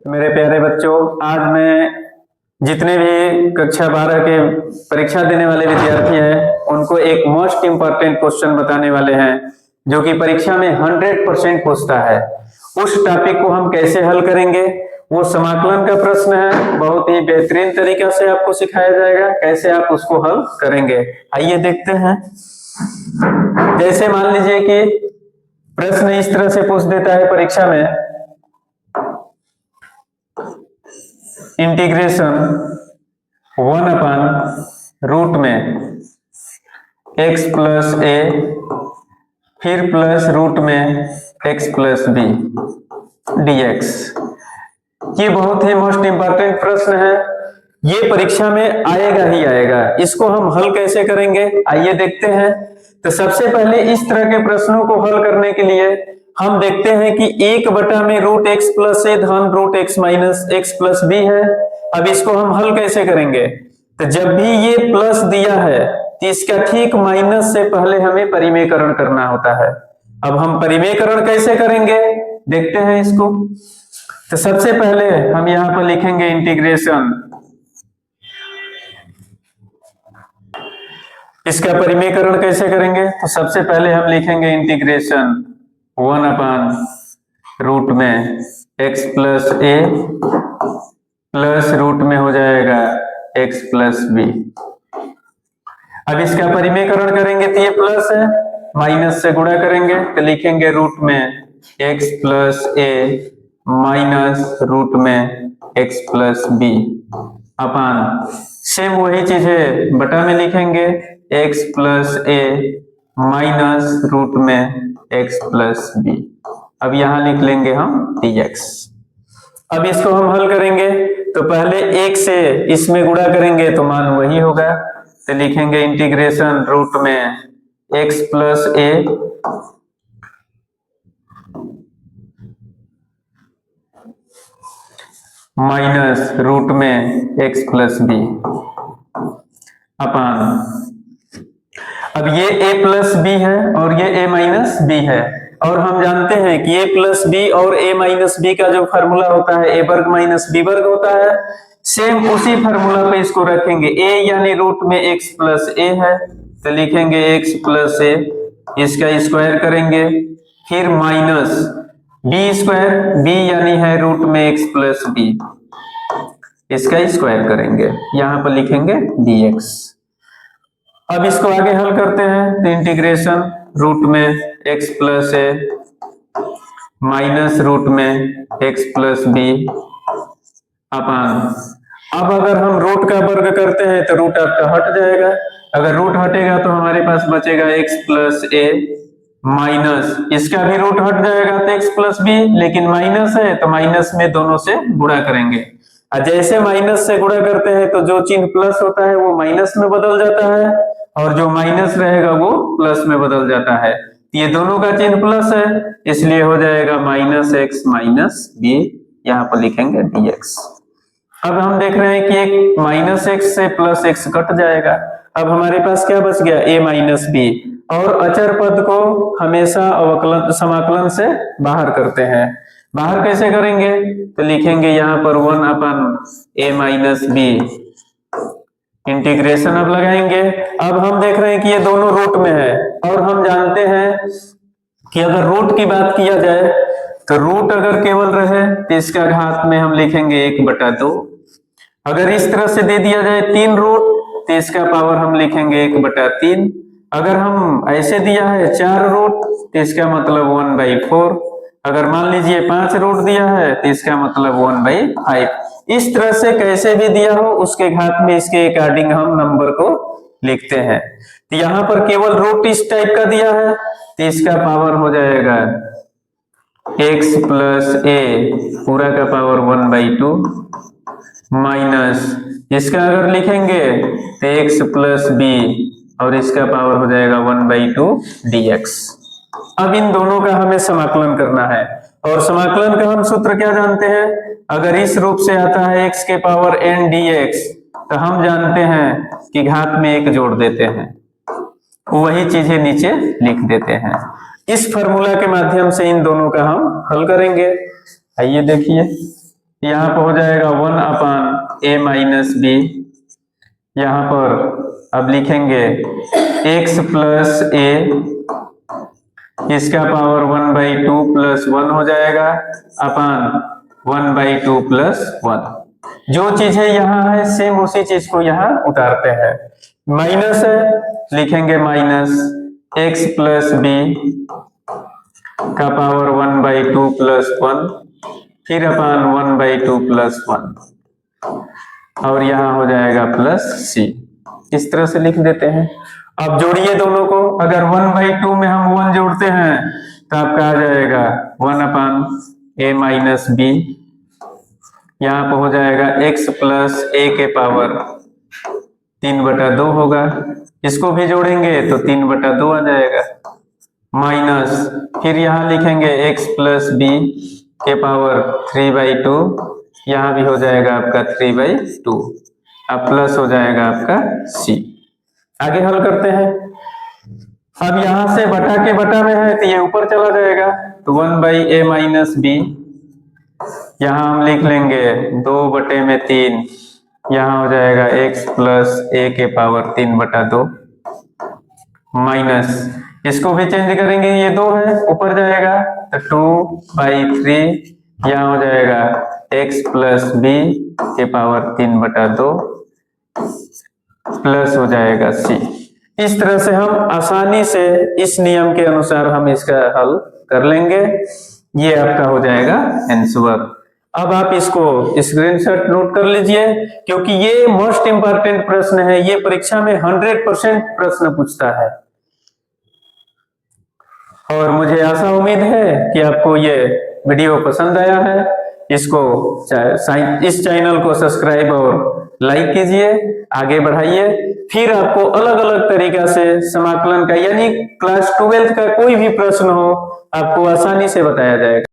मेरे प्यारे बच्चों, आज मैं जितने भी कक्षा 12 के परीक्षा देने वाले विद्यार्थी हैं उनको एक मोस्ट इम्पोर्टेंट क्वेश्चन बताने वाले हैं जो कि परीक्षा में 100% पूछता है। उस टॉपिक को हम कैसे हल करेंगे, वो समाकलन का प्रश्न है। बहुत ही बेहतरीन तरीके से आपको सिखाया जाएगा कैसे आप उसको हल करेंगे। आइए देखते हैं। जैसे मान लीजिए कि प्रश्न इस तरह से पूछ देता है परीक्षा में, इंटीग्रेशन 1/रूट में x प्लस ए फिर प्लस रूट में x प्लस बी dx। ये बहुत ही मोस्ट इंपॉर्टेंट प्रश्न है, ये परीक्षा में आएगा ही आएगा। इसको हम हल कैसे करेंगे आइए देखते हैं। तो सबसे पहले इस तरह के प्रश्नों को हल करने के लिए हम देखते हैं कि 1/√x प्लस ए धन root x minus x plus B है। अब इसको हम हल कैसे करेंगे? तो जब भी ये प्लस दिया है तो इसका ठीक माइनस से पहले हमें परिमेयकरण करना होता है। अब हम परिमेयकरण कैसे करेंगे देखते हैं इसको। तो सबसे पहले हम यहां पर लिखेंगे इंटीग्रेशन, इसका परिमेयकरण कैसे करेंगे? तो सबसे पहले हम लिखेंगे इंटीग्रेशन 1/रूट में x प्लस ए प्लस रूट में हो जाएगा x प्लस बी। अब इसका परिमेयकरण करेंगे तो ये प्लस है, माइनस से गुणा करेंगे तो लिखेंगे रूट में x प्लस ए माइनस रूट में x प्लस बी अपान सेम वही चीज है बटा में लिखेंगे x प्लस ए माइनस रूट में x प्लस बी। अब यहां लिख लेंगे हम dx। अब इसको हम हल करेंगे तो पहले एक से इसमें गुणा करेंगे तो मान वही होगा, तो लिखेंगे इंटीग्रेशन रूट में x प्लस ए माइनस रूट में x प्लस बी अपान, अब ये a प्लस बी है और ये a माइनस बी है, और हम जानते हैं कि a प्लस बी और a माइनस बी का जो फॉर्मूला होता है a वर्ग माइनस बी वर्ग होता है। सेम उसी फॉर्मूला पे इसको रखेंगे। a यानी रूट में x प्लस ए है तो लिखेंगे x प्लस ए, इसका स्क्वायर करेंगे, फिर माइनस बी स्क्वायर, b यानी है रूट में x प्लस बी, इसका स्क्वायर करेंगे, यहां पर लिखेंगे dx। अब इसको आगे हल करते हैं तो इंटीग्रेशन रूट में x प्लस ए माइनस रूट में x प्लस बी अपान, अब अगर हम रूट का वर्ग करते हैं तो रूट आपका हट जाएगा, अगर रूट हटेगा तो हमारे पास बचेगा x प्लस ए माइनस, इसका भी रूट हट जाएगा तो x प्लस बी, लेकिन माइनस है तो माइनस में दोनों से गुणा करेंगे, और जैसे माइनस से गुणा करते हैं तो जो चिन्ह प्लस होता है वो माइनस में बदल जाता है और जो माइनस रहेगा वो प्लस में बदल जाता है। ये दोनों का चिन्ह प्लस है इसलिए हो जाएगा माइनस एक्स माइनस बी, यहाँ पर लिखेंगे dx। अब हम देख रहे हैं कि एक माइनस एक्स से प्लस एक्स कट जाएगा, अब हमारे पास क्या बच गया a माइनस बी, और अचर पद को हमेशा अवकलन समाकलन से बाहर करते हैं। बाहर कैसे करेंगे तो लिखेंगे यहाँ पर 1/a माइनस बी, इंटीग्रेशन अब लगाएंगे। अब हम देख रहे हैं कि ये दोनों रूट में है और हम जानते हैं कि अगर रूट की बात किया जाए तो रूट अगर केवल रहे तो इसका घात में हम लिखेंगे 1/2। अगर इस तरह से दे दिया जाए 3 रूट तो इसका पावर हम लिखेंगे 1/3। अगर हम ऐसे दिया है 4 रूट तो इसका मतलब 1/4। अगर मान लीजिए 5 रूट दिया है तो इसका मतलब 1/5। इस तरह से कैसे भी दिया हो उसके घात में इसके अकॉर्डिंग हम नंबर को लिखते हैं। तो यहाँ पर केवल रूट इस टाइप का दिया है तो इसका पावर हो जाएगा x प्लस ए पूरा का पावर 1/2 माइनस, इसका अगर लिखेंगे तो x प्लस बी और इसका पावर हो जाएगा 1/2 dx। अब इन दोनों का हमें समाकलन करना है, और समाकलन का हम सूत्र क्या जानते हैं? अगर इस रूप से आता है x के पावर n dx तो हम जानते हैं कि घात में 1 जोड़ देते हैं, वही चीजें नीचे लिख देते हैं। इस फॉर्मूला के माध्यम से इन दोनों का हम हल करेंगे। आइए देखिए, यहाँ पर हो जाएगा 1/a-b। यहाँ पर अब लिखेंगे x प्लस a, इसका पावर 1/2 प्लस 1 हो जाएगा अपान 1/2 प्लस 1। जो चीजें यहाँ है सेम उसी चीज को यहाँ उतारते हैं। माइनस है, लिखेंगे माइनस x प्लस b का पावर 1/2 प्लस 1, फिर अपान 1/2 प्लस 1, और यहाँ हो जाएगा प्लस c। इस तरह से लिख देते हैं। अब जोड़िए दोनों को। अगर 1/2 में हम 1 जोड़ते हैं तो आपका आ जाएगा 1/a-b। यहाँ पर हो जाएगा x प्लस a के पावर 3/2 होगा। इसको भी जोड़ेंगे तो 3/2 आ जाएगा। माइनस फिर यहाँ लिखेंगे x प्लस b के पावर 3/2, यहाँ भी हो जाएगा आपका 3/2। अब प्लस हो जाएगा आपका c। आगे हल करते हैं। अब यहां से बटा के बटा में है तो ये ऊपर चला जाएगा, तो 1/a-b यहाँ हम लिख लेंगे 2/3, यहाँ हो जाएगा x प्लस a के पावर 3/2 माइनस, इसको भी चेंज करेंगे, ये 2 है ऊपर जाएगा तो 2/3, यहाँ हो जाएगा x प्लस b के पावर 3/2 प्लस हो जाएगा c। इस तरह से हम आसानी से इस नियम के अनुसार हम इसका हल कर लेंगे। ये आपका हो जाएगा आंसर। अब आप इसको स्क्रीनशॉट नोट कर लीजिए, क्योंकि ये मोस्ट इंपॉर्टेंट प्रश्न है। ये परीक्षा में 100% प्रश्न पूछता है। और मुझे आशा उम्मीद है कि आपको ये वीडियो पसंद आया है। इसको इस चैनल को सब्सक्राइब और लाइक कीजिए, आगे बढ़ाइए। फिर आपको अलग अलग तरीका से समाकलन का यानी क्लास 12 का कोई भी प्रश्न हो आपको आसानी से बताया जाएगा।